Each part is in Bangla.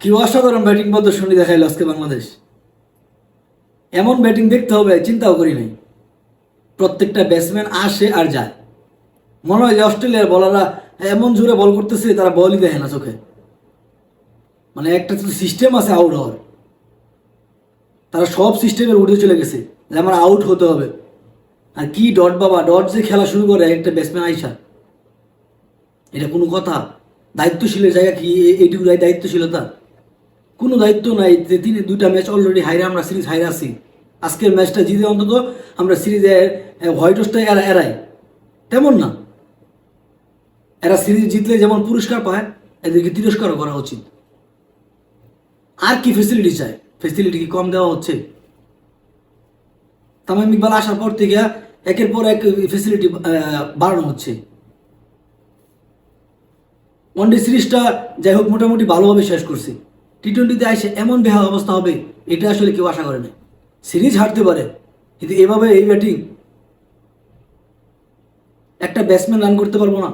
কি অসাধারণ ব্যাটিং প্রদর্শনী দেখাইল আজকে বাংলাদেশ। এমন ব্যাটিং দেখতে হবে চিন্তাও করি নাই। প্রত্যেকটা ব্যাটসম্যান আসে আর যায়। মনে হয় যে অস্ট্রেলিয়ার বলাররা এমন জোরে বল করতেছে তারা বলই দেখে না চোখে। মানে একটা তো সিস্টেম আছে আউট হওয়ার, তারা সব সিস্টেমের উঠে চলে গেছে যে আমার আউট হতে হবে। আর কি ডট বাবা, ডট যে খেলা শুরু করে একটা ব্যাটসম্যান আইসা, এটা কোনো কথা? দায়িত্বশীলের জায়গা কি এইটুকু দায়িত্বশীলতা? কোনো দায়িত্ব নাই। যে তিনি দুইটা ম্যাচ অলরেডি হাইরে, আমরা সিরিজ হাইরে আছি। আজকের ম্যাচটা জিতে অন্তত আমরা সিরিজে হোয়াইট হাউসটা এরাই, তেমন না। এরা সিরিজ জিতলে যেমন পুরস্কার পায়, এদেরকে তিরস্কারও করা উচিত। আর কি ফেসিলিটি চায়? ফেসিলিটি কি কম দেওয়া হচ্ছে? তামিম ইকবাল আসার পর থেকে একের পর এক ফেসিলিটি বাড়ানো হচ্ছে। ওয়ানডে সিরিজটা যাই হোক মোটামুটি ভালোভাবে শেষ করছে। টি-20তে আসে এমন বেহাল অবস্থা হবে এটা আসলে কেউ আশা করে না। সিরিজ হারতে পারে, কিন্তু এভাবে এই ব্যাটিং, একটা ব্যাটসম্যান রান করতে পারবো না।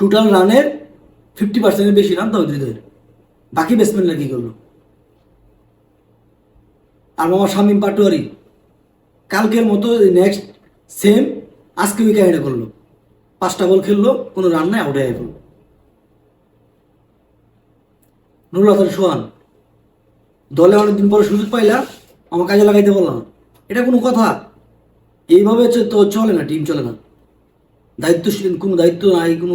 টোটাল রানের 50%-এর বেশি রান তাও হৃদয়ের, বাকি ব্যাটসম্যানরা কি করলো? আর মামা শামীম পাটোয়ারি কালকের মতো নেক্সট সেম আজকে ওই কাহিনী করলো। 5টা বল খেললো, কোনো রান নাই, আউট হয়ে গেল। নুরুল হাসান সোহান দলে অনেকদিন পরে সুযোগ পাইলা, আমার কাজে লাগাইতে বললাম, এটা কোনো কথা? এইভাবে তো চলে না, টিম চলে না। দায়িত্বশীল কোনো দায়িত্ব নাই, কোনো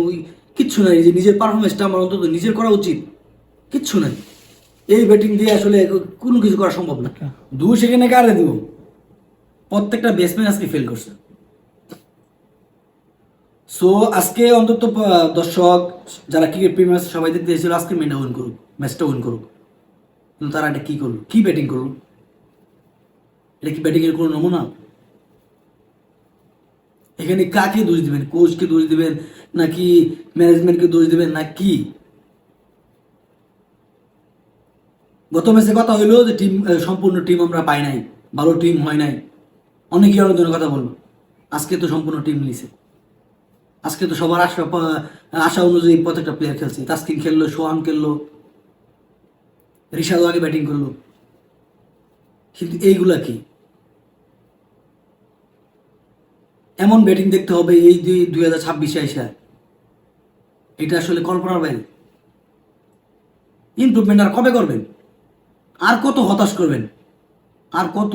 কিচ্ছু নাই। যে নিজের পারফরমেন্সটা আমার অন্তত নিজের করা উচিত, কিচ্ছু নাই। এই ব্যাটিং দিয়ে আসলে কোনো কিছু করা সম্ভব না। 2 সেকেন্ডে কারে দিব? প্রত্যেকটা ব্যাটসম্যান আজকে ফেল করছে। সো আজকে অন্তত দর্শক যারা ক্রিকেট প্রেমী আছে সবাই দেখতে এসেছিল আজকে ম্যাচটা উইন করুক, ম্যাচটা উইন করুক। কিন্তু তারা এটা কি করলো? কি ব্যাটিং করলো? এটা কি ব্যাটিং এর কোনো নমুনা? এখানে কাকে দোষ দিবেন? কোচকে দোষ দিবেন নাকি ম্যানেজমেন্টকে দোষ দিবেন না কি? গত ম্যাচে কথা হইলো যে টিম, সম্পূর্ণ টিম আমরা পাই নাই, ভালো টিম হয় নাই, অনেকেই অনেক ধরনের কথা বললো। আজকে তো সম্পূর্ণ টিম নিছে। আজকে তো সবার আশা অনুযায়ী প্রত্যেকটা প্লেয়ার খেলছে। তাসকিন খেললো, সোহান খেললো, রিশাদও আগে ব্যাটিং করলো। কিন্তু এইগুলা কি? এমন ব্যাটিং দেখতে হবে এই 2026-এ আইসা? এটা আসলে কল্পনার বাইরে। ইমপ্রুভমেন্ট আর কবে করবেন? আর কত হতাশ করবেন? আর কত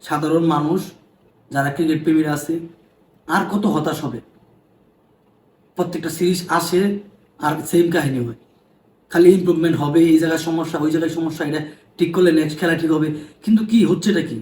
সাধারণ মানুষ যারা ক্রিকেট প্রেমীরা আছে আর কত হতাশ হবে? প্রত্যেকটা সিরিজ আসে আর সেম কাহিনী হয়, খালি ইমপ্রুভমেন্ট হবে, এই জায়গায় সমস্যা, ওই জায়গায় সমস্যা, এটা ঠিক করলে নেক্সট খেলা ঠিক হবে। কিন্তু কি হচ্ছেটা কি?